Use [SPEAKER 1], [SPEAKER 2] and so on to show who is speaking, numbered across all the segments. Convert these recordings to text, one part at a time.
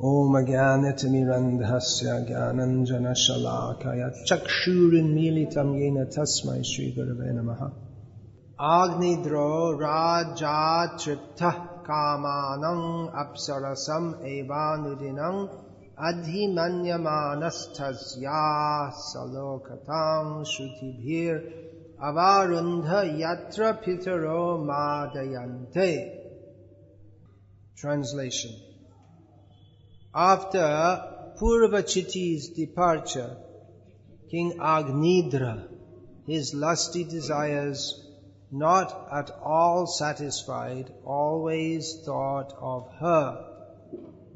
[SPEAKER 1] Om Agyanatimirandhasya Gyananjana Shalakaya Chakshurinmilitam Yena Tasmai Shri Gurave Namaha. Agnidro Raja Triptah Kamanang Apsarasam Evanudinang Adhimanyamanastasya Salokatang Shrutibhir Avarundha Yatra Pitaro Madayante. Translation. After Purvachiti's departure, King Agnidra, his lusty desires not at all satisfied, always thought of her.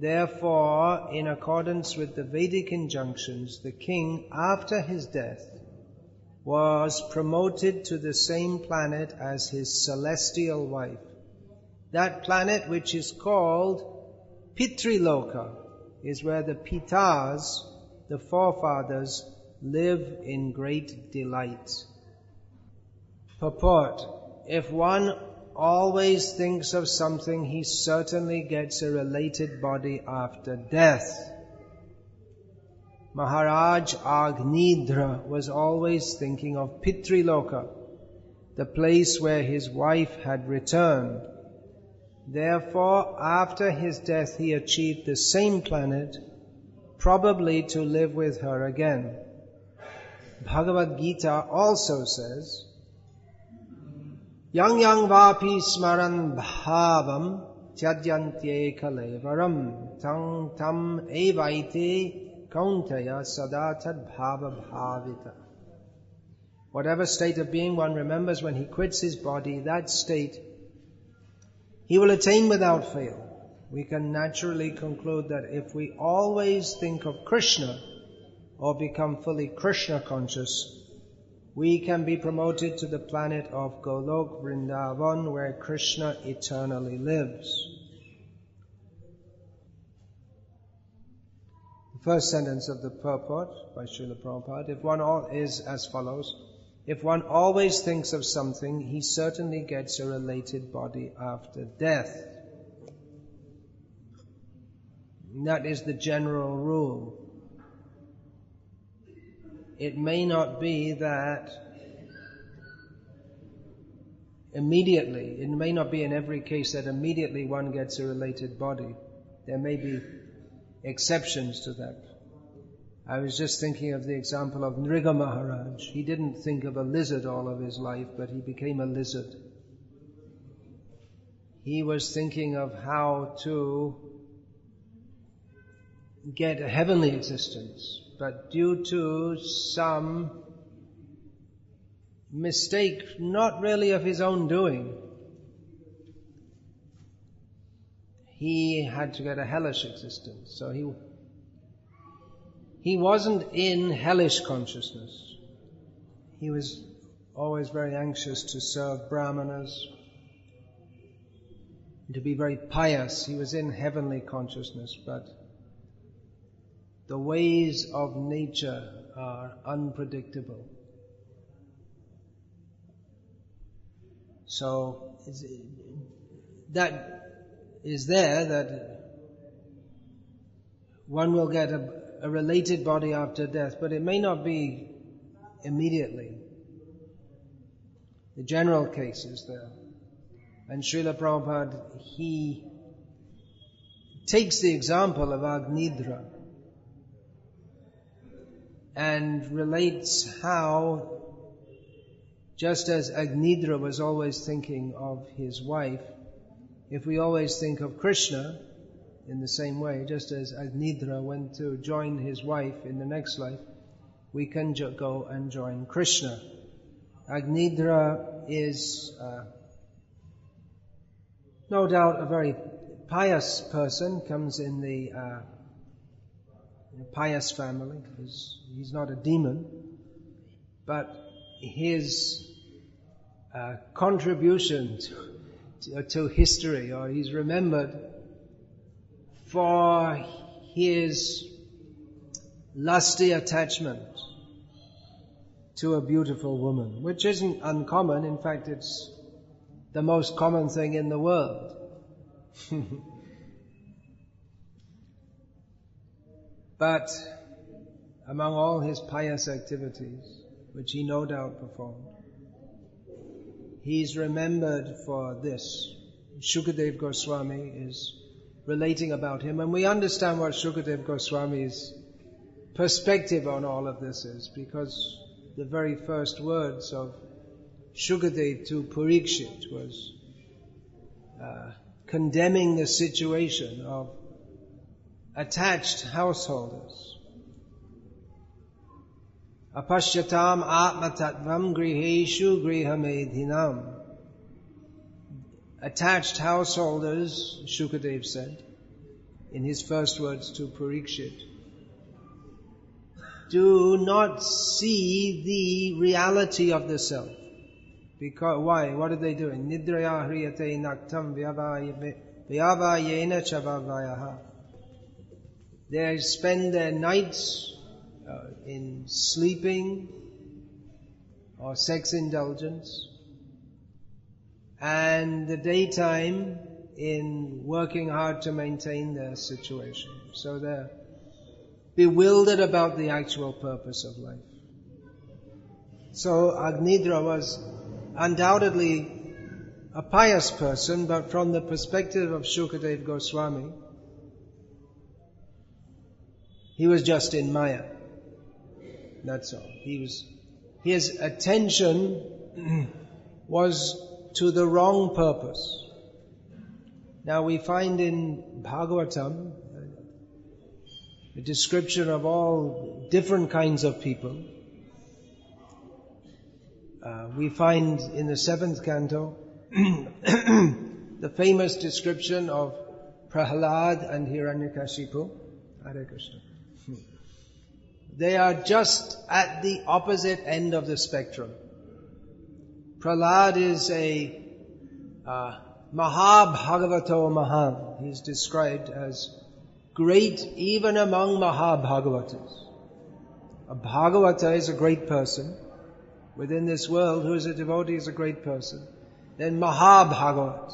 [SPEAKER 1] Therefore, in accordance with the Vedic injunctions, the king, after his death, was promoted to the same planet as his celestial wife. That planet, which is called Pitriloka, is where the Pitas, the forefathers, live in great delight. Purport. If one always thinks of something, he certainly gets a related body after death. Maharaj Agnidra was always thinking of Pitriloka, the place where his wife had returned. Therefore, after his death, he achieved the same planet, probably to live with her again. Bhagavad-gita also says, Yang yang vapi smaran bhavam tyadyantye kalevaram tang tam evaite kauntaya sadatad bhava bhavita. Whatever state of being one remembers when he quits his body, that state he will attain without fail. We can naturally conclude that if we always think of Krishna or become fully Krishna conscious, we can be promoted to the planet of Golok Vrindavan, where Krishna eternally lives. The first sentence of the purport by Srila Prabhupada is as follows. If one always thinks of something, he certainly gets a related body after death. That is the general rule. It may not be that immediately, it may not be in every case that immediately one gets a related body. There may be exceptions to that. I was just thinking of the example of Nriga Maharaj. He didn't think of a lizard all of his life, but he became a lizard. He was thinking of how to get a heavenly existence, but due to some mistake, not really of his own doing, he had to get a hellish existence. So he wasn't in hellish consciousness. He was always very anxious to serve brahmanas, to be very pious. He was in heavenly consciousness, but the ways of nature are unpredictable. So that is there, that one will get a related body after death, but it may not be immediately. The general case is there. And Srila Prabhupada, he takes the example of Agnidra and relates how, just as Agnidra was always thinking of his wife, if we always think of Krishna in the same way, just as Agnidra went to join his wife in the next life, we can go and join Krishna. Agnidra is no doubt a very pious person, comes in the pious family. He's not a demon, but his contribution to history, or he's remembered for his lusty attachment to a beautiful woman, which isn't uncommon. In fact, it's the most common thing in the world. But among all his pious activities, which he no doubt performed, he's remembered for this. Shukadev Goswami is relating about him, and we understand what Shukadev Goswami's perspective on all of this is, because the very first words of Shukadev to Parikshit was condemning the situation of attached householders. Apashyatam atmatatvam griheshu grihamedhinam. Attached householders, Shukadev said in his first words to Parikshit, do not see the reality of the self. Because why? What are they doing? Nidraya hriyate naktam vyavayena chavavayaha. They spend their nights in sleeping or sex indulgence, and the daytime in working hard to maintain their situation. So they're bewildered about the actual purpose of life. So Agnidra was undoubtedly a pious person, but from the perspective of Shukadev Goswami, he was just in Maya. That's all. His attention was to the wrong purpose. Now we find in Bhagavatam a description of all different kinds of people. We find in the 7th canto the famous description of Prahlad and Hiranyakashipu. Hare Krishna. They are just at the opposite end of the spectrum. Prahlad is a Mahabhagavato Mahan. He's described as great even among Mahabhagavatas. A Bhagavata is a great person. Within this world, who is a devotee is a great person. Then Mahabhagavat.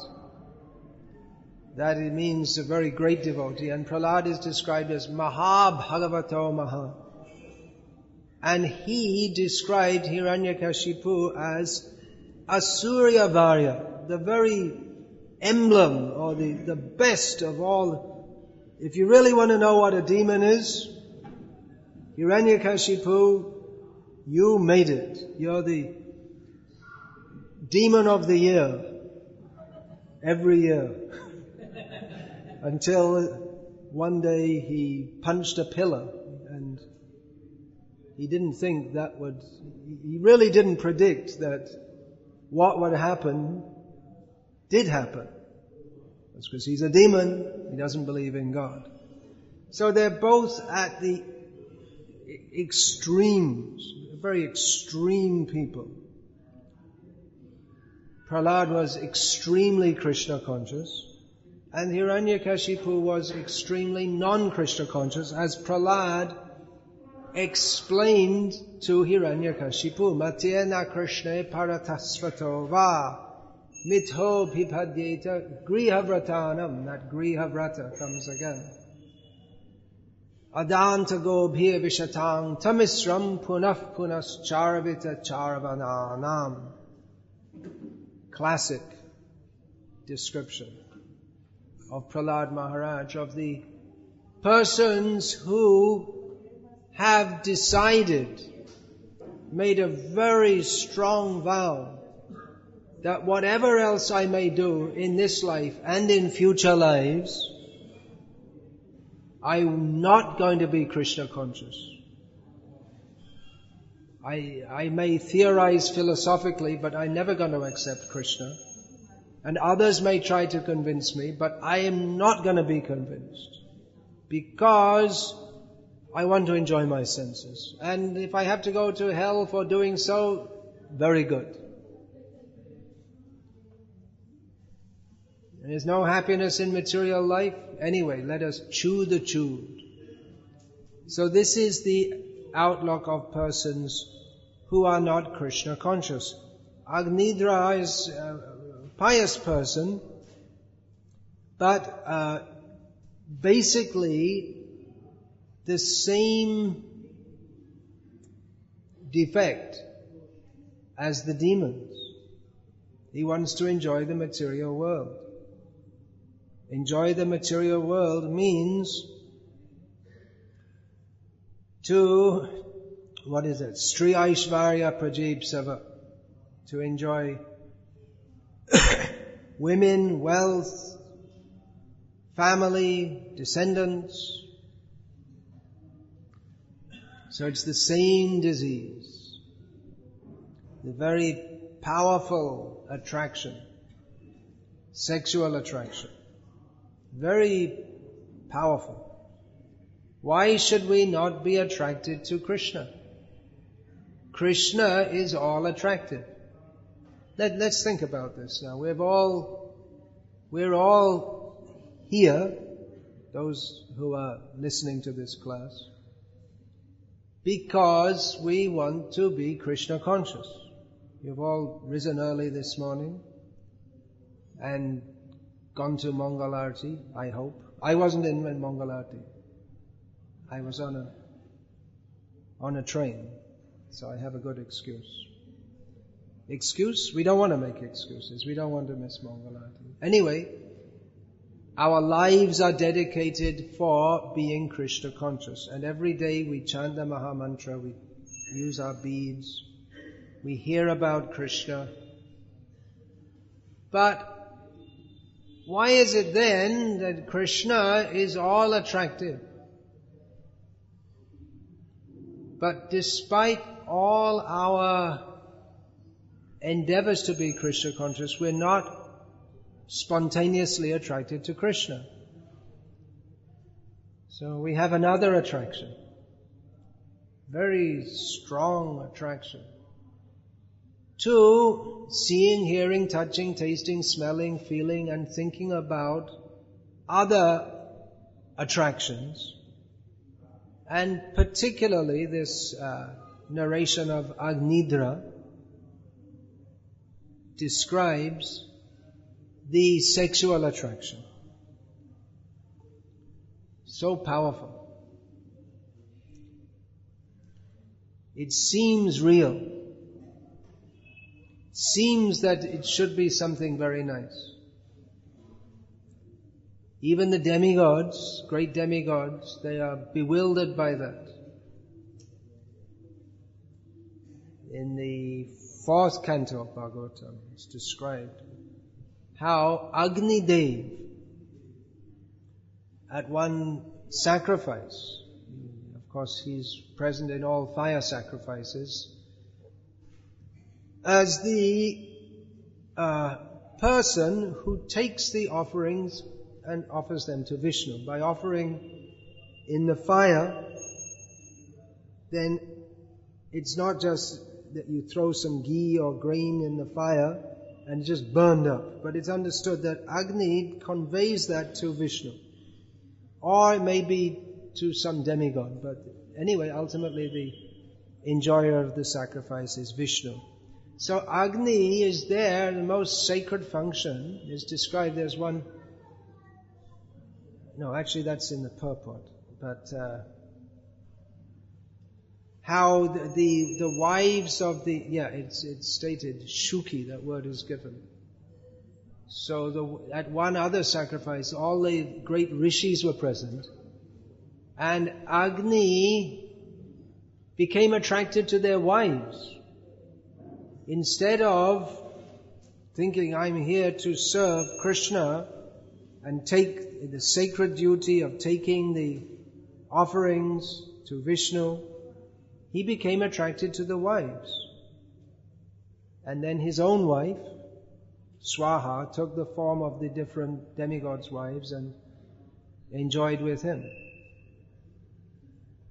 [SPEAKER 1] That it means a very great devotee. And Prahlad is described as Mahabhagavato Mahan. And he described Hiranyakashipu as Asurya Varya, the very emblem or the best of all. If you really want to know what a demon is, Hiranyakashipu, you made it. You're the demon of the year. Every year. Until one day he punched a pillar, and he didn't think he really didn't predict that what would happen did happen. That's because he's a demon, he doesn't believe in God. So they're both at the extremes, very extreme people. Prahlad was extremely Krishna conscious, and Hiranyakashipu was extremely non-Krishna conscious, as Prahlad explained to Hiranyakashipu, Matyena Krishna paratasvato va mitho pipadyeta grihavratanam. That grihavrata comes again. Adanta gobhir vishatang tamisram punah punas charavita charavananam. Classic description of Prahlad Maharaj, of the persons who have decided, made a very strong vow that whatever else I may do in this life and in future lives, I'm not going to be Krishna conscious. I may theorize philosophically, but I'm never going to accept Krishna. And others may try to convince me, but I am not going to be convinced. Because I want to enjoy my senses. And if I have to go to hell for doing so, very good. There's no happiness in material life. Anyway, let us chew the chewed. So this is the outlook of persons who are not Krishna conscious. Agnidra is a pious person, but basically the same defect as the demons. He wants to enjoy the material world. Enjoy the material world means to, Sri Aishvarya Prajibsava, to enjoy women, wealth, family, descendants. So it's the same disease. The very powerful attraction, sexual attraction. Very powerful. Why should we not be attracted to Krishna? Krishna is all attractive. Let's think about this now. We're all here, those who are listening to this class, because we want to be Krishna conscious. You've all risen early this morning and gone to Mangalarti, I hope. I wasn't in Mangalarti. I was on a train, so I have a good excuse. Excuse? We don't want to make excuses. We don't want to miss Mangalarti. Anyway, our lives are dedicated for being Krishna conscious. And every day we chant the Maha Mantra, we use our beads, we hear about Krishna. But why is it then that Krishna is all attractive? But despite all our endeavors to be Krishna conscious, we're not spontaneously attracted to Krishna. So we have another attraction. Very strong attraction. To seeing, hearing, touching, tasting, smelling, feeling and thinking about other attractions. And particularly this narration of Agnidra describes the sexual attraction. So powerful. It seems real. Seems that it should be something very nice. Even the demigods, great demigods, they are bewildered by that. In the 4th canto of Bhagavatam, it's described how Agni Dev, at one sacrifice, of course he's present in all fire sacrifices, as the person who takes the offerings and offers them to Vishnu. By offering in the fire, then it's not just that you throw some ghee or grain in the fire and it just burned up, but it's understood that Agni conveys that to Vishnu, or maybe to some demigod, but anyway, ultimately the enjoyer of the sacrifice is Vishnu. So Agni is there, the most sacred function is described. There's one, no, actually that's in the purport, but how the wives of it's stated, Shuki, that word is given. So at one other sacrifice, all the great rishis were present, and Agni became attracted to their wives. Instead of thinking, I'm here to serve Krishna and take the sacred duty of taking the offerings to Vishnu, he became attracted to the wives. And then his own wife, Swaha, took the form of the different demigods' wives and enjoyed with him.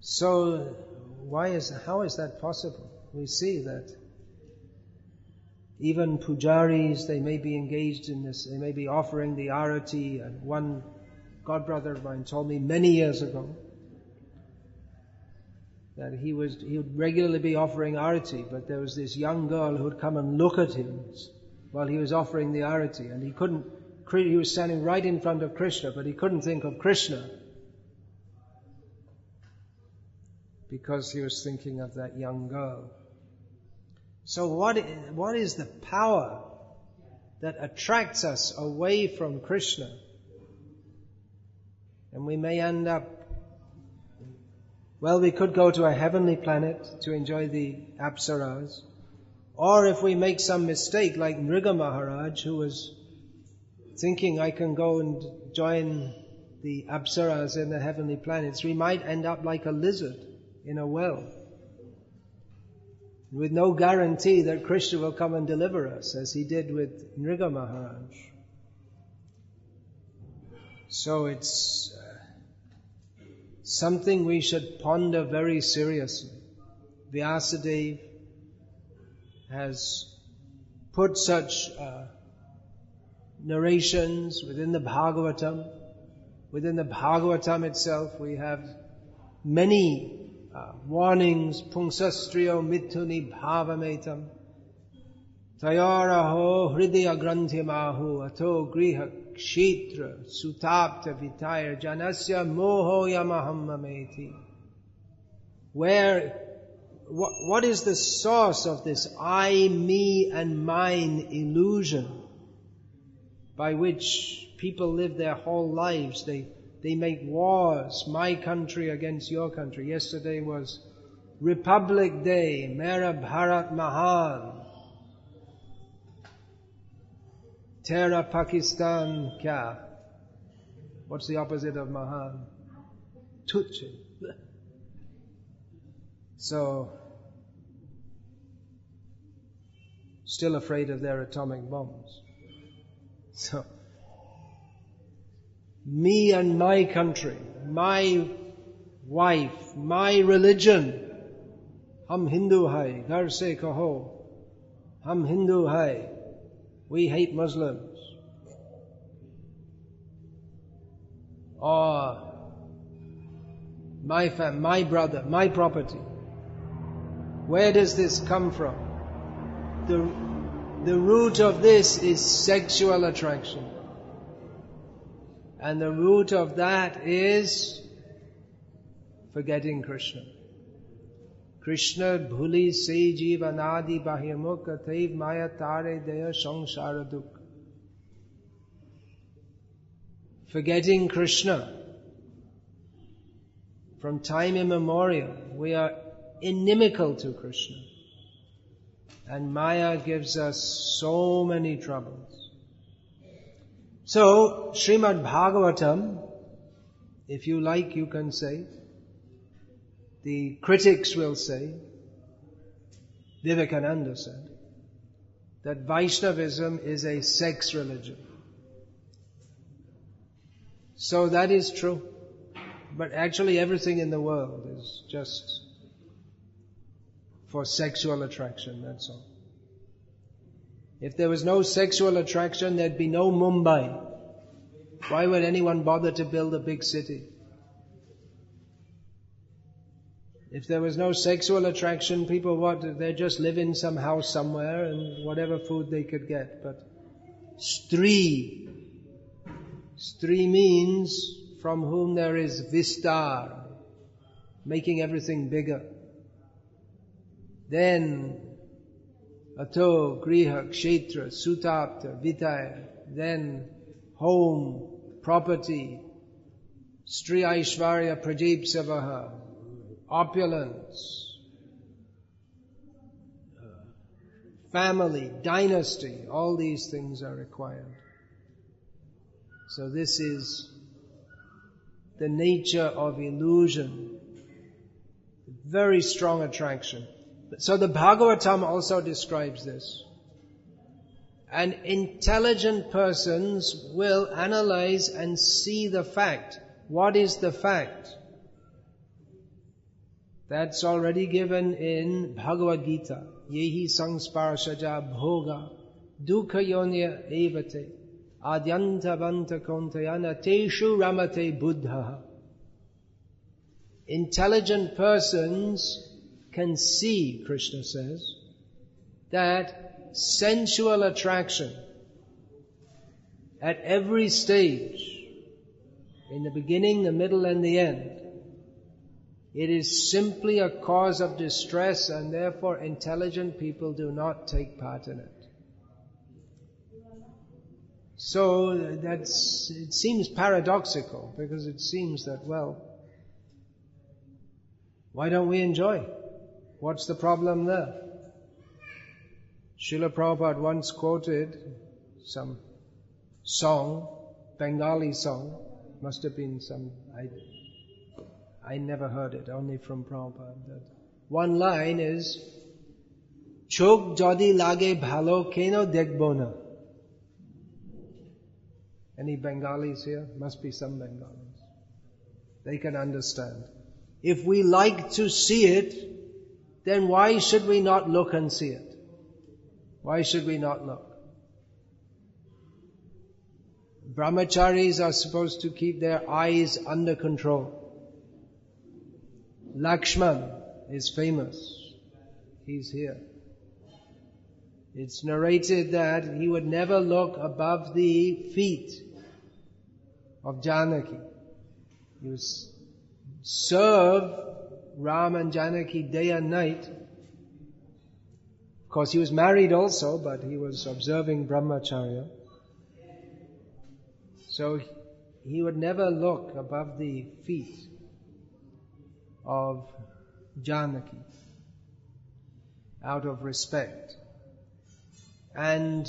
[SPEAKER 1] So how is that possible? We see that even pujaris, they may be engaged in this, they may be offering the arati, and one godbrother of mine told me many years ago that he would regularly be offering arati, but there was this young girl who would come and look at him while he was offering the arati, and he was standing right in front of Krishna, but he couldn't think of Krishna. because he was thinking of that young girl. So what is the power that attracts us away from Krishna? And we may end up, well, we could go to a heavenly planet to enjoy the Apsaras. Or if we make some mistake, like Mriga Maharaj, who was thinking I can go and join the Apsaras in the heavenly planets, we might end up like a lizard in a well, with no guarantee that Krishna will come and deliver us, as he did with Mriga Maharaj. So it's something we should ponder very seriously. Vyasadeva has put such narrations within the Bhagavatam. Within the Bhagavatam itself, we have many warnings. Pungsastriyo mithuni bhavametam tayaraho hridaya granthimahu ato griha kshetra sutapta vitaya janasya moho yamahammameti. What is the source of this I, me and mine illusion by which people live their whole lives? They make wars, my country against your country. Yesterday was Republic Day, Mera Bharat Mahan. Tera Pakistan kya? What's the opposite of Mahan? Tuchhe. So, still afraid of their atomic bombs. So, me and my country, my wife, my religion. Hum Hindu hai, ghar se kaho. Hum Hindu hai. We hate Muslims. Or my brother, my property. Where does this come from? The root of this is sexual attraction. And the root of that is forgetting Krishna. Krishna bhuli se jivanadi bahirmukha tev maya tare daya samsara dukha. Forgetting Krishna. From time immemorial, we are inimical to Krishna. And Maya gives us so many troubles. So, Srimad Bhagavatam, if you like, you can say, the critics will say, Vivekananda said, that Vaishnavism is a sex religion. So that is true. But actually everything in the world is just for sexual attraction, that's all. If there was no sexual attraction, there'd be no Mumbai. Why would anyone bother to build a big city? If there was no sexual attraction, people they just live in some house somewhere and whatever food they could get. But Stri means from whom there is vistar, making everything bigger. Then Ato, Griha, Kshetra, Sutapta, Vitaya, then home, property, Stri Aishvarya, Prajipsavaha, opulence, family, dynasty, all these things are required. So this is the nature of illusion, very strong attraction. So the Bhagavatam also describes this. And intelligent persons will analyze and see the fact. What is the fact? That's already given in Bhagavad-gita. Yehi sangsparshaja bhoga dukha yonya evate adyanta vanta kontayana teshu ramate buddha. Intelligent persons can see, Krishna says, that sensual attraction at every stage, in the beginning, the middle and the end, It is simply a cause of distress, and therefore intelligent people do not take part in it. So it seems paradoxical, because it seems that, well, why don't we enjoy? What's the problem there? Srila Prabhupada once quoted some song, Bengali song, must have been some, I never heard it, only from Prabhupada. One line is, Chok jodi lage bhalo keno dekhbo na. Any Bengalis here? Must be some Bengalis. They can understand. If we like to see it, then why should we not look and see it? Why should we not look? Brahmacharis are supposed to keep their eyes under control. Lakshman is famous. He's here. It's narrated that he would never look above the feet of Janaki. He would serve Ram and Janaki day and night. Of course, he was married also, but he was observing brahmacharya. So he would never look above the feet of Janaki out of respect. And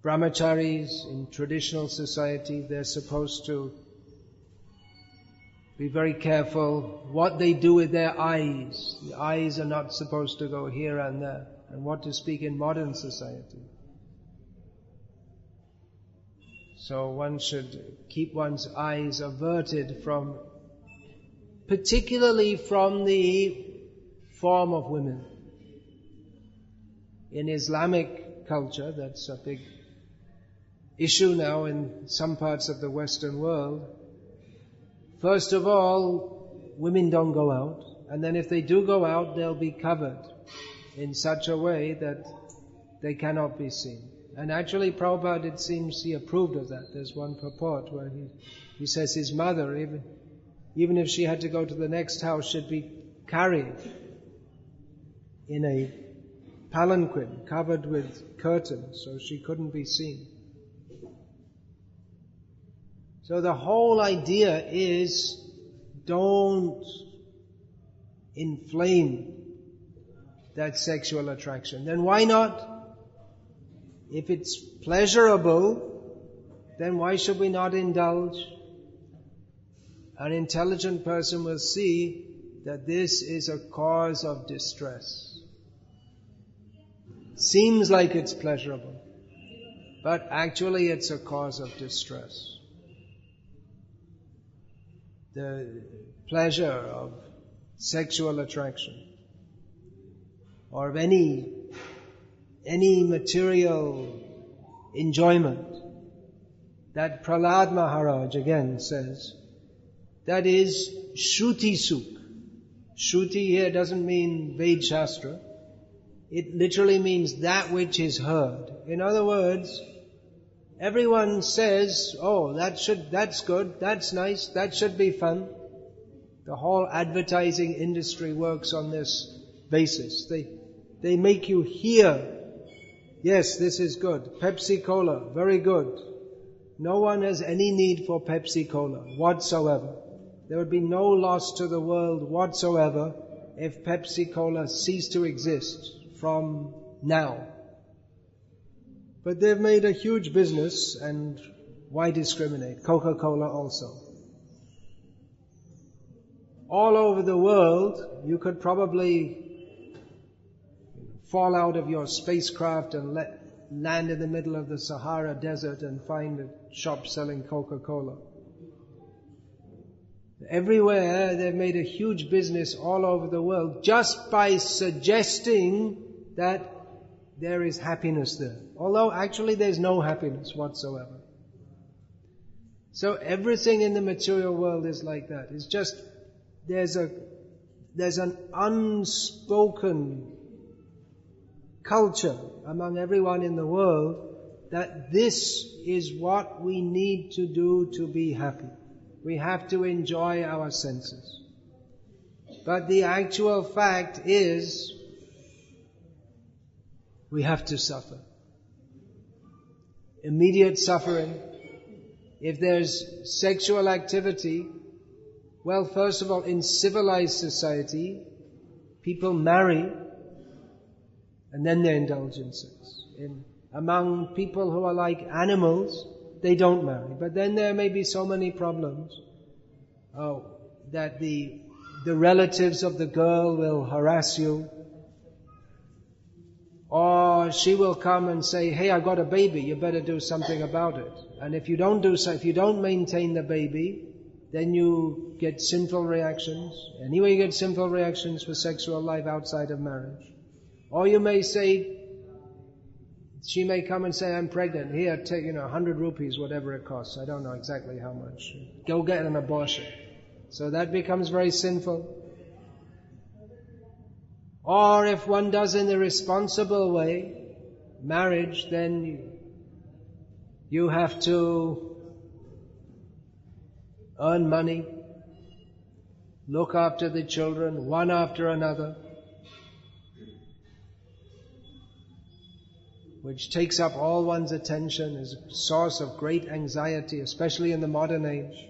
[SPEAKER 1] brahmacharis in traditional society, they're supposed to be very careful what they do with their eyes. The eyes are not supposed to go here and there. And what to speak in modern society. So one should keep one's eyes averted from, particularly from the form of women. In Islamic culture, that's a big issue now in some parts of the Western world. First of all, women don't go out, and then if they do go out, they'll be covered in such a way that they cannot be seen. And actually Prabhupada, it seems, he approved of that. There's one purport where he says his mother, even if she had to go to the next house, should be carried in a palanquin covered with curtains so she couldn't be seen. So the whole idea is, don't inflame that sexual attraction. Then why not? If it's pleasurable, then why should we not indulge? An intelligent person will see that this is a cause of distress. Seems like it's pleasurable, but actually it's a cause of distress. The pleasure of sexual attraction or of any material enjoyment that Prahlad Maharaj again says, that is Shruti Sukh. Shruti here doesn't mean Ved Shastra. It literally means that which is heard. In other words, everyone says, oh, that's good, that's nice, that should be fun. The whole advertising industry works on this basis. They make you hear, yes, this is good. Pepsi Cola, very good. No one has any need for Pepsi Cola whatsoever. There would be no loss to the world whatsoever if Pepsi Cola ceased to exist from now. But they've made a huge business, and why discriminate? Coca-Cola also. All over the world, you could probably fall out of your spacecraft and land in the middle of the Sahara Desert and find a shop selling Coca-Cola. Everywhere, they've made a huge business all over the world just by suggesting that there is happiness there. Although actually there's no happiness whatsoever. So everything in the material world is like that. It's just, there's an unspoken culture among everyone in the world that this is what we need to do to be happy. We have to enjoy our senses. But the actual fact is, we have to suffer. Immediate suffering. If there's sexual activity, well, first of all, in civilized society, people marry and then they indulge in sex. Among people who are like animals, they don't marry. But then there may be so many problems that the relatives of the girl will harass you, or she will come and say, "Hey, I got a baby, you better do something about it." And if you don't do so, if you don't maintain the baby, then you get sinful reactions. Anyway, you get sinful reactions for sexual life outside of marriage. Or you may say, she may come and say, "I'm pregnant. Here, take 100 rupees, whatever it costs. I don't know exactly how much. Go get an abortion." So that becomes very sinful. Or if one does in the responsible way, marriage, then you have to earn money, look after the children, one after another, which takes up all one's attention, is a source of great anxiety, especially in the modern age.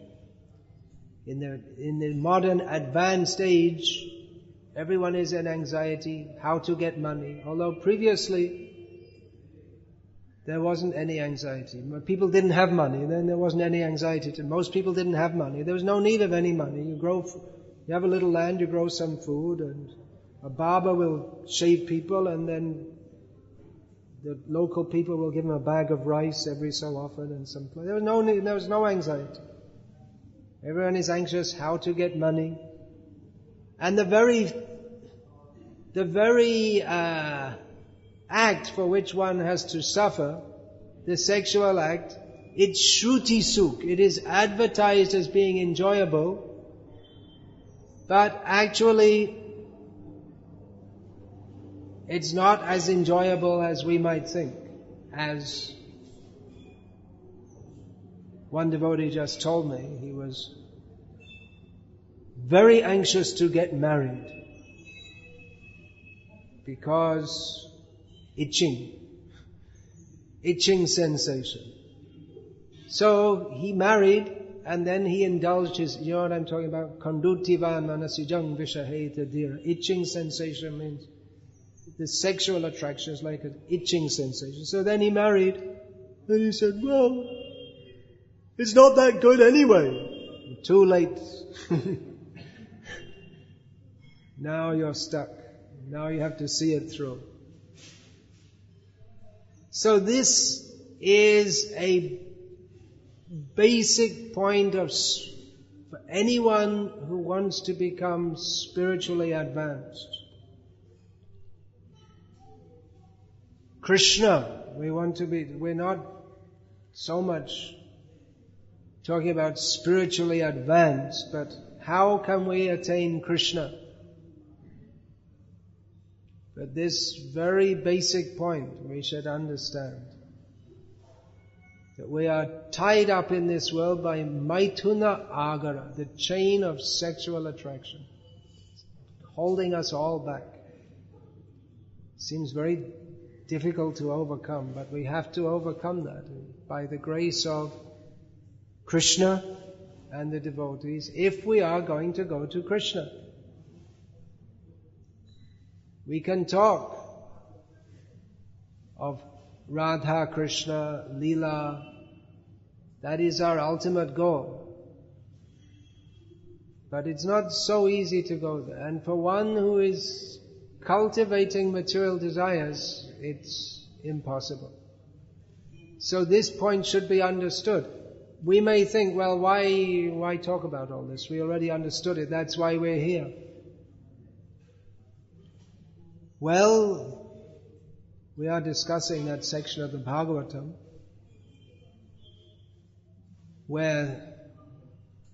[SPEAKER 1] In the modern advanced age, everyone is in anxiety, how to get money. Although previously, there wasn't any anxiety. People didn't have money, then there wasn't any anxiety. Most people didn't have money. There was no need of any money. You have a little land, you grow some food, and a barber will shave people, and then the local people will give them a bag of rice every so often and some place. There was no anxiety. Everyone is anxious how to get money. And the very act for which one has to suffer, the sexual act, it's shruti sukh. It is advertised as being enjoyable, but actually it's not as enjoyable as we might think. As one devotee just told me, he was very anxious to get married because itching sensation. So he married and then he indulged his, you know what I'm talking about? Kondutivan manasijang vishaheta dira. Itching sensation means the sexual attraction is like an itching sensation. So then he married and he said, "Well, it's not that good anyway." Too late. Now you're stuck. Now you have to see it through. So this is a basic point for anyone who wants to become spiritually advanced. Krishna, we're not so much talking about spiritually advanced, but how can we attain Krishna? But this very basic point we should understand, that we are tied up in this world by Maithuna Agara, the chain of sexual attraction, holding us all back. Seems very difficult to overcome, but we have to overcome that by the grace of Krishna and the devotees, if we are going to go to Krishna. We can talk of Radha, Krishna, Leela. That is our ultimate goal. But it's not so easy to go there. And for one who is cultivating material desires, it's impossible. So this point should be understood. We may think, well, why talk about all this? We already understood it. That's why we're here. Well, we are discussing that section of the Bhagavatam where,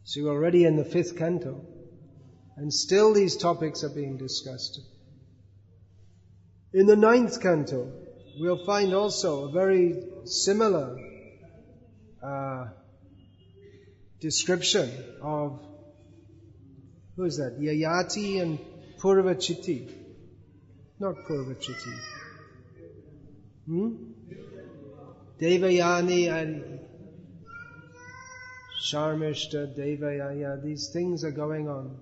[SPEAKER 1] so you're already in the 5th canto, and still these topics are being discussed. In the 9th canto, we'll find also a very similar description of Who is that? Yayati and Purvachiti. Not Purvachiti. Devayani and Sharmishta, Devayaya. These things are going on.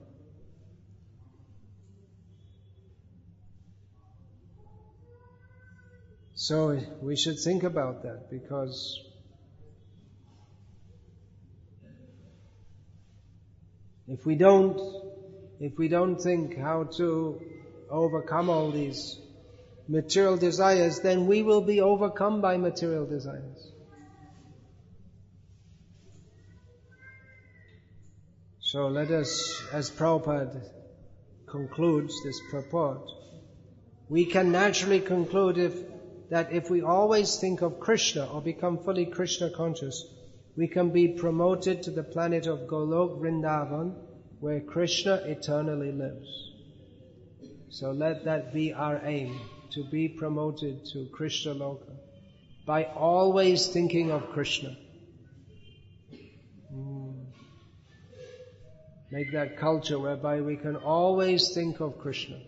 [SPEAKER 1] So we should think about that, because if we don't think how to overcome all these material desires, then we will be overcome by material desires. So let us, as Prabhupada concludes this purport, we can naturally conclude that if we always think of Krishna or become fully Krishna conscious, we can be promoted to the planet of Golok Vrindavan, where Krishna eternally lives. So let that be our aim, to be promoted to Krishna Loka by always thinking of Krishna. Make that culture whereby we can always think of Krishna.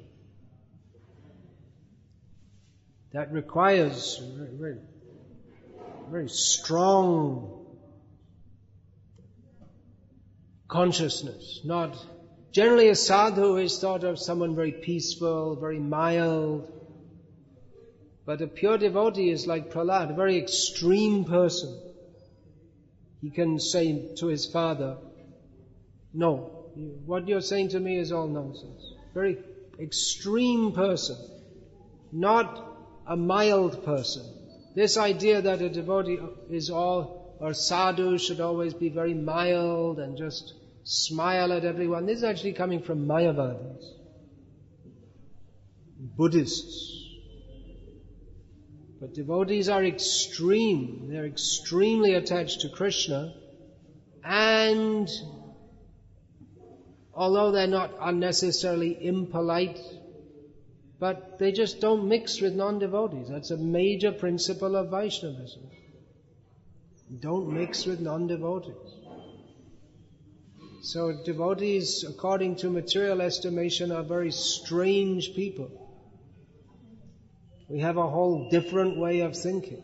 [SPEAKER 1] That requires very, very strong consciousness. Not generally, a sadhu is thought of someone very peaceful, very mild. But a pure devotee is like Prahlad, a very extreme person. He can say to his father, "No, what you're saying to me is all nonsense." Very extreme person, not a mild person. This idea that a devotee is all, or sadhu should always be very mild and just smile at everyone, this is actually coming from Mayavadis, Buddhists. But devotees are extreme. They're extremely attached to Krishna, and although they're not unnecessarily impolite, but they just don't mix with non-devotees. That's a major principle of Vaishnavism. Don't mix with non-devotees. So devotees, according to material estimation, are very strange people. We have a whole different way of thinking.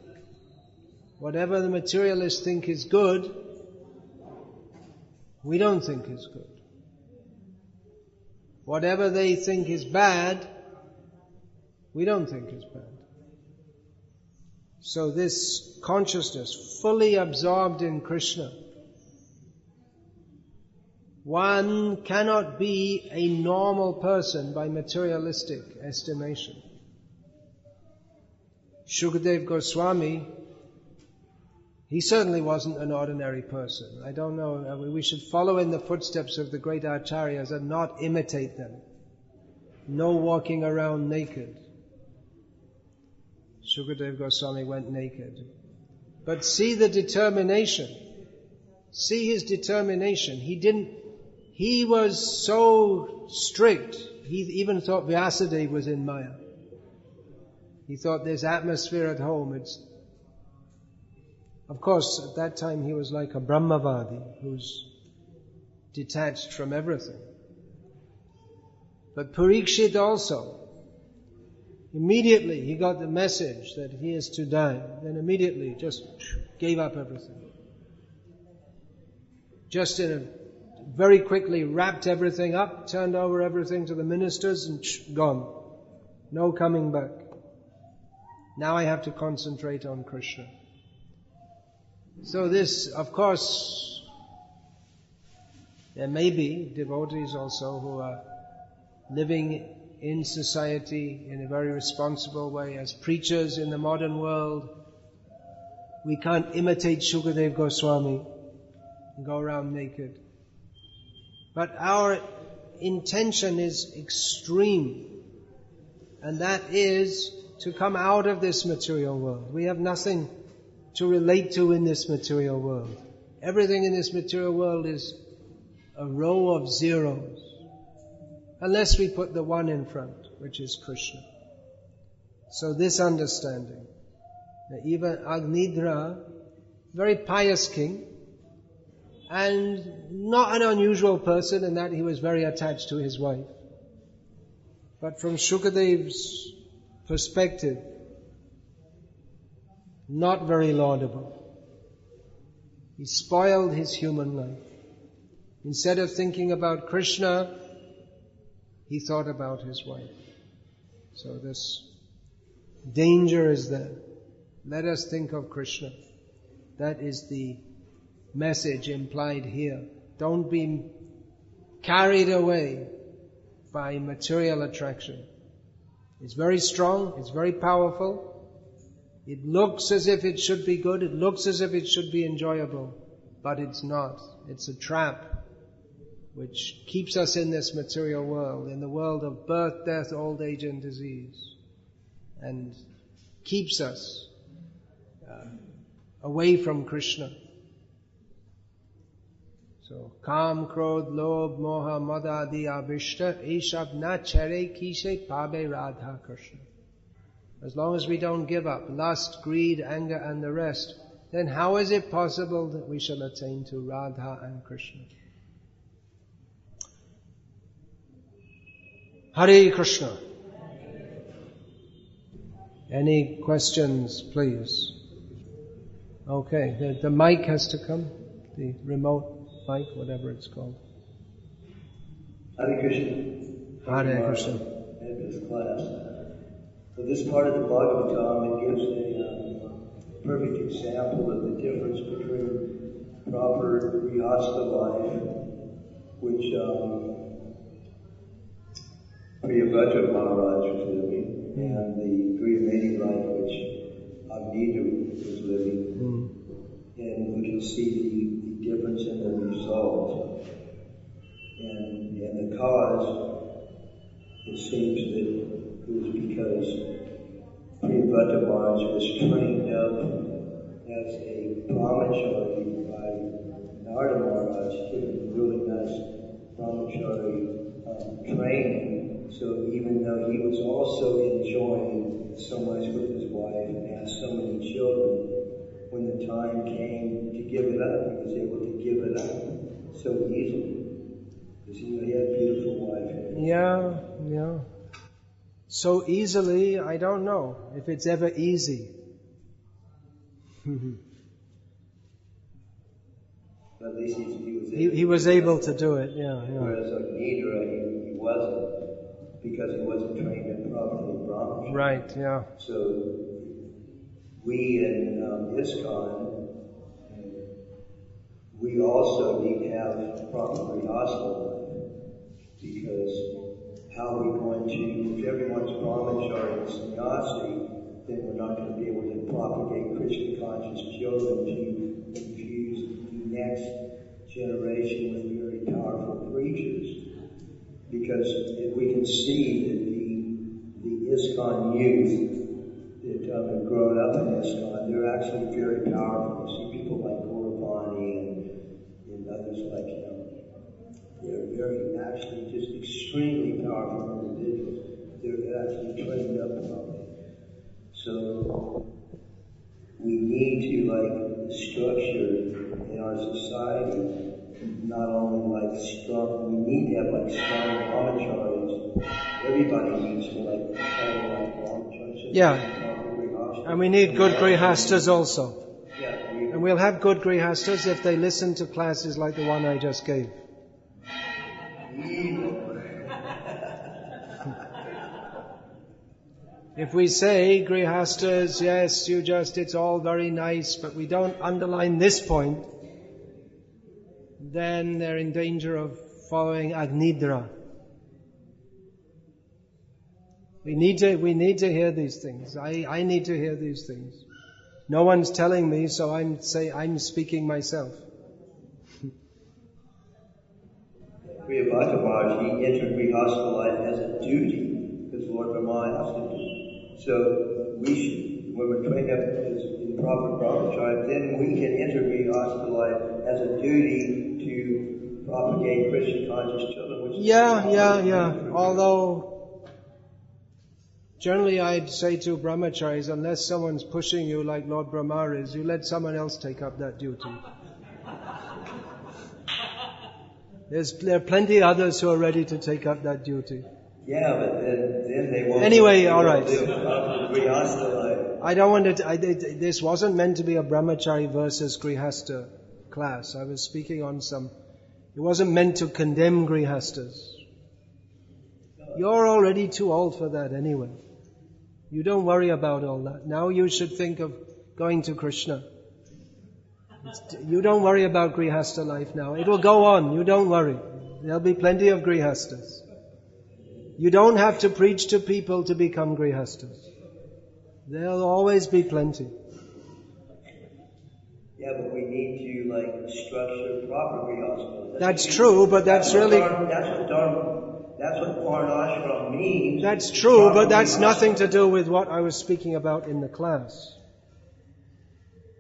[SPEAKER 1] Whatever the materialists think is good, we don't think is good. Whatever they think is bad, we don't think is bad. So this consciousness, fully absorbed in Krishna, one cannot be a normal person by materialistic estimation. Shukadeva Goswami, he certainly wasn't an ordinary person. I don't know, we should follow in the footsteps of the great acharyas and not imitate them. No walking around naked. Shukadeva Goswami went naked. But see the determination. See his determination. He was so strict, he even thought Vyasadeva was in Maya. He thought this atmosphere at home, of course, at that time he was like a Brahmavadi who's detached from everything. But Parikshit also, immediately he got the message that he is to die, then immediately just gave up everything. Just very quickly wrapped everything up, turned over everything to the ministers and gone. No coming back. Now I have to concentrate on Krishna. So this, of course, there may be devotees also who are living in society in a very responsible way. As preachers in the modern world, we can't imitate Shukadeva Goswami and go around naked. But our intention is extreme, and that is to come out of this material world. We have nothing to relate to in this material world. Everything in this material world is a row of zeros, unless we put the one in front, which is Krishna. So this understanding, that even Agnidra, very pious king, and not an unusual person in that he was very attached to his wife. But from Shukadev's perspective, not very laudable. He spoiled his human life. Instead of thinking about Krishna, he thought about his wife. So this danger is there. Let us think of Krishna. That is the message implied here. Don't be carried away by material attraction. It's very strong, it's very powerful. It looks as if it should be good, it looks as if it should be enjoyable, but it's not. It's a trap which keeps us in this material world, in the world of birth, death, old age and disease, and keeps us away from Krishna. So, Kam, Krodh, Lobh, Moha, Mada, Adi, Abhishta, Eshab na chare kishe pabe Radha Krishna. As long as we don't give up lust, greed, anger and the rest, then how is it possible that we shall attain to Radha and Krishna? Hare Krishna. Any questions, please? Okay, the mic has to come, the remote mic, whatever it's called.
[SPEAKER 2] Hare Krishna.
[SPEAKER 1] Hare Krishna.
[SPEAKER 2] In this class. So this part of the Bhagavad-gita, it gives a perfect example of the difference between proper Grihastha life, which Priyabhadra Maharaj was living, and the Grihastha life which Agnidra was living. And we can see the difference in the result. And the cause, it seems that it was because Priyabhadra Maharaj was trained up as a brahmachari by Narada Maharaj, given really nice brahmachari training. So even though he was also enjoying so much with his wife and had so many children, when the time came to give it up, he was able to give it up so easily. Because he had a beautiful wife.
[SPEAKER 1] Yeah. So easily, I don't know if it's ever easy.
[SPEAKER 2] At least
[SPEAKER 1] he was able to do it, yeah.
[SPEAKER 2] Whereas Agnidra, he wasn't, because he wasn't trained in properly Brahmacharya.
[SPEAKER 1] Right, yeah.
[SPEAKER 2] So we in ISKCON, we also need to have proper Grihastha, because how are we going to, if everyone's brahmachari and sannyasi, then we're not going to be able to propagate Krishna conscious children to infuse the next generation with very powerful preachers. Because if we can see that the ISKCON youth that have grown up in ISKCON, they're actually very powerful. You see people like Gauravani and others like him. They're very, actually just extremely powerful individuals. They're actually trained up properly. So we need to structure in our society not only strong, we need to have strong brahmacharis. Everybody needs to follow brahmacharis.
[SPEAKER 1] Yeah. And we need good grihastas also.
[SPEAKER 2] Yeah.
[SPEAKER 1] And we'll have good grihastas if they listen to classes like the one I just gave. If we say, grihastas, yes, it's all very nice, but we don't underline this point, then they're in danger of following Agnidra. We need to hear these things. I need to hear these things. No one's telling me, so I'm speaking myself.
[SPEAKER 2] Priyabhadra Maharaj, he entered Grihastha life as a duty, because Lord Brahma asked him to. So we should, when we're trained up in proper brahmacharya, then we can enter Grihastha life as a duty to propagate Krishna conscious children. Which
[SPEAKER 1] Yeah. Although, generally I'd say to brahmacharis, unless someone's pushing you like Lord Brahma is, you let someone else take up that duty. There are plenty of others who are ready to take up that duty.
[SPEAKER 2] Yeah, but then they won't.
[SPEAKER 1] Anyway, all right.
[SPEAKER 2] Live up Grihastha life.
[SPEAKER 1] I don't want to. This wasn't meant to be a brahmachari versus grihastha class. I was speaking on some. It wasn't meant to condemn grihasthas. You're already too old for that anyway. You don't worry about all that. Now you should think of going to Krishna. You don't worry about grihastha life now. It will go on. You don't worry. There'll be plenty of grihasthas. You don't have to preach to people to become grihasthas. There'll always be plenty.
[SPEAKER 2] Yeah, but we need to structure proper grihastha.
[SPEAKER 1] That's true, but that's really...
[SPEAKER 2] That's what Varnashram means.
[SPEAKER 1] That's true, but that's nothing to do with what I was speaking about in the class.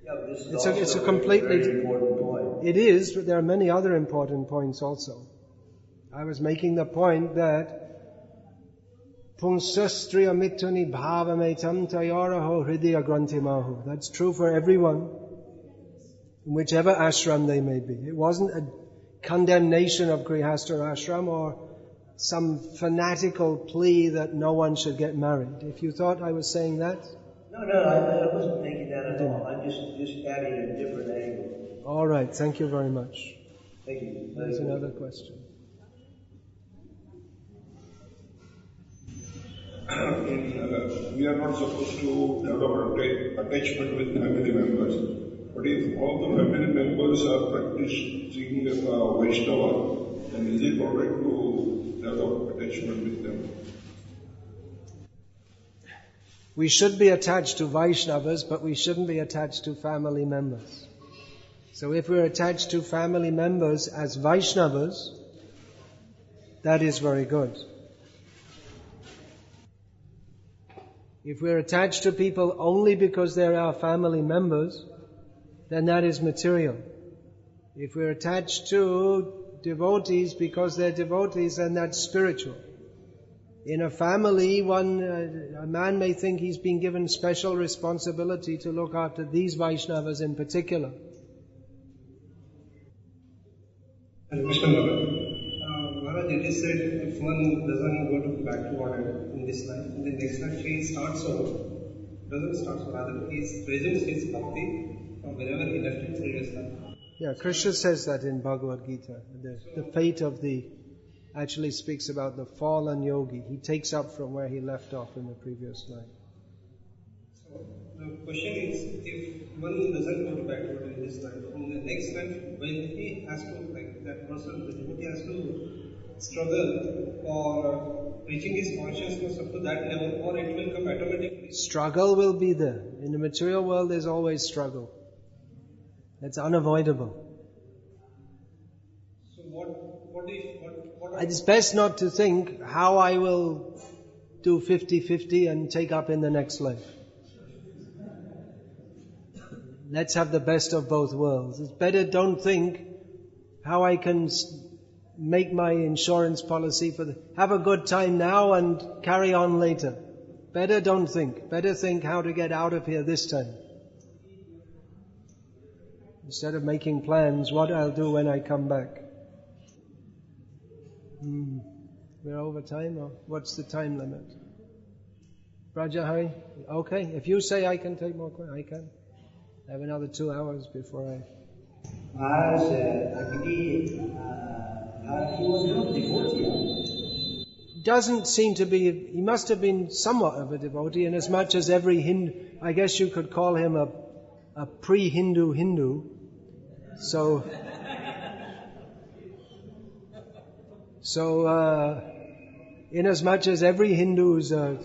[SPEAKER 2] Yeah, but this is
[SPEAKER 1] It's a completely...
[SPEAKER 2] very important point.
[SPEAKER 1] It is, but there are many other important points also. I was making the point that Punsastriya mituni bhavametam tayaraho hridaya grantimahu. That's true for everyone, in whichever ashram they may be. It wasn't a condemnation of Grihastha ashram or some fanatical plea that no one should get married. If you thought I was saying that?
[SPEAKER 2] No, I wasn't thinking that at all. I'm just adding a different angle.
[SPEAKER 1] All right, thank you very much.
[SPEAKER 2] Thank you.
[SPEAKER 1] There's another question.
[SPEAKER 3] We are not supposed to develop attachment with family members. But if all the family members are practicing Vaishnava, then is it alright to develop attachment with them?
[SPEAKER 1] We should be attached to Vaishnavas, but we shouldn't be attached to family members. So if we're attached to family members as Vaishnavas, that is very good. If we're attached to people only because they're our family members, then that is material. If we're attached to devotees because they're devotees, then that's spiritual. In a family, a man may think he's been given special responsibility to look after these Vaishnavas in particular.
[SPEAKER 4] Maharaj, it is said if one doesn't go back to order in this life, in the next life he starts over. Doesn't start over, rather he presents his bhakti from wherever he left in previous life.
[SPEAKER 1] Yeah, Krishna says that in Bhagavad-gita. The fate of actually speaks about the fallen yogi. He takes up from where he left off in the previous life.
[SPEAKER 4] So the question is, if one doesn't go back to order in this life, in the next life, when he has to, that person, the devotee has to struggle for reaching his consciousness up to that level, or it will come automatically?
[SPEAKER 1] Struggle will be there. In the material world, there's always struggle. That's unavoidable.
[SPEAKER 4] So what
[SPEAKER 1] it's best not to think how I will do 50-50 and take up in the next life. Let's have the best of both worlds. It's better don't think how I can make my insurance policy have a good time now and carry on later. Better don't think. Better think how to get out of here this time. Instead of making plans, what I'll do when I come back. We're over time, or what's the time limit? Rajahari? Okay, if you say I can take more questions, I can. I have another 2 hours before I...
[SPEAKER 5] Maharaj, I believe he was not devotee.
[SPEAKER 1] Doesn't seem to be, he must have been somewhat of a devotee, in as much as every Hindu, I guess you could call him a pre-Hindu Hindu. So in as much as every Hindu is a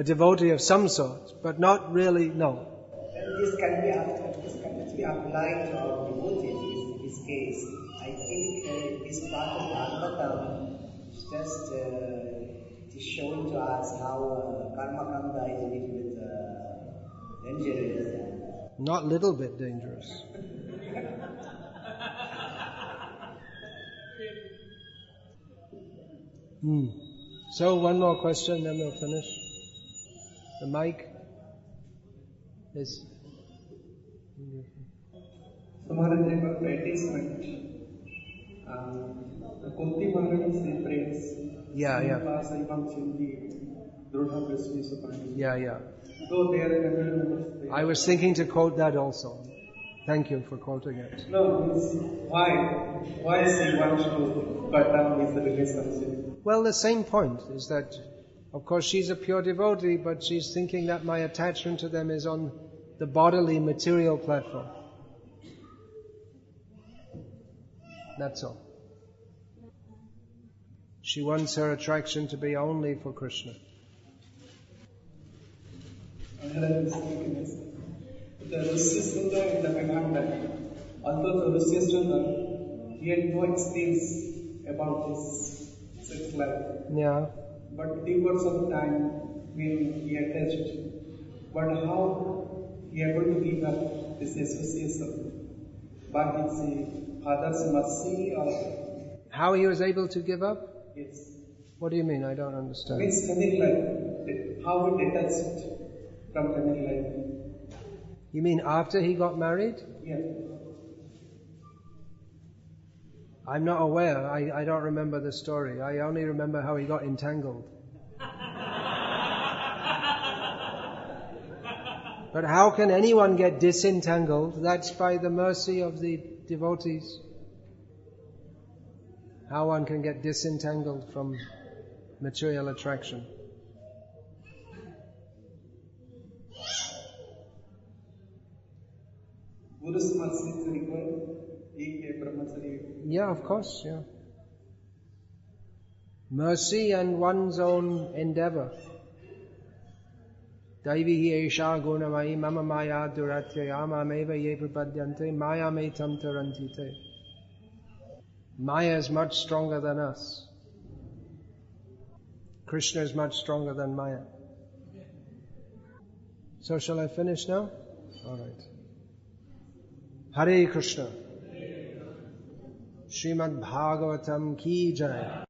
[SPEAKER 1] devotee of some sort, but not really, no.
[SPEAKER 5] This can be applied to our devotees in this case. I think this part of Bhagavatam is just showing to us how karma kanda is a little bit dangerous.
[SPEAKER 1] Not little bit dangerous. So one more question, then we'll finish. The mic is...
[SPEAKER 4] So Maharaj, about advertisement.
[SPEAKER 6] Kunti Maharani prays.
[SPEAKER 1] Yeah. Yeah.
[SPEAKER 6] So they are family members.
[SPEAKER 1] I was thinking to quote that also. Thank you for quoting it.
[SPEAKER 6] No, why she wants to cut down this relationship?
[SPEAKER 1] Well, the same point is that, of course, she's a pure devotee, but she's thinking that my attachment to them is on the bodily, material platform. That's all. She wants her attraction to be only for Krishna.
[SPEAKER 6] The Rusya in the Vedanta, although the Rusya he had no experience about his sex life.
[SPEAKER 1] Yeah.
[SPEAKER 6] But in course of time, when he attached, but how he able to give up this association by his father's mercy or
[SPEAKER 1] how he was able to give up?
[SPEAKER 6] Yes.
[SPEAKER 1] What do you mean? I don't understand.
[SPEAKER 6] Means family life, how he detached from family life.
[SPEAKER 1] You mean after he got married?
[SPEAKER 6] Yeah.
[SPEAKER 1] I'm not aware. I don't remember the story. I only remember how he got entangled. But how can anyone get disentangled? That's by the mercy of the devotees. How one can get disentangled from material attraction.
[SPEAKER 6] Guru's mercy is required.
[SPEAKER 1] Yeah, of course, yeah. Mercy and one's own endeavor. Daivihi esha gunamai mama maya duratyaya mameva ye prapadyante maya metam tarantite. Maya is much stronger than us. Krishna is much stronger than Maya. So shall I finish now? All right. Hare Krishna. Srimad Bhagavatam ki jai.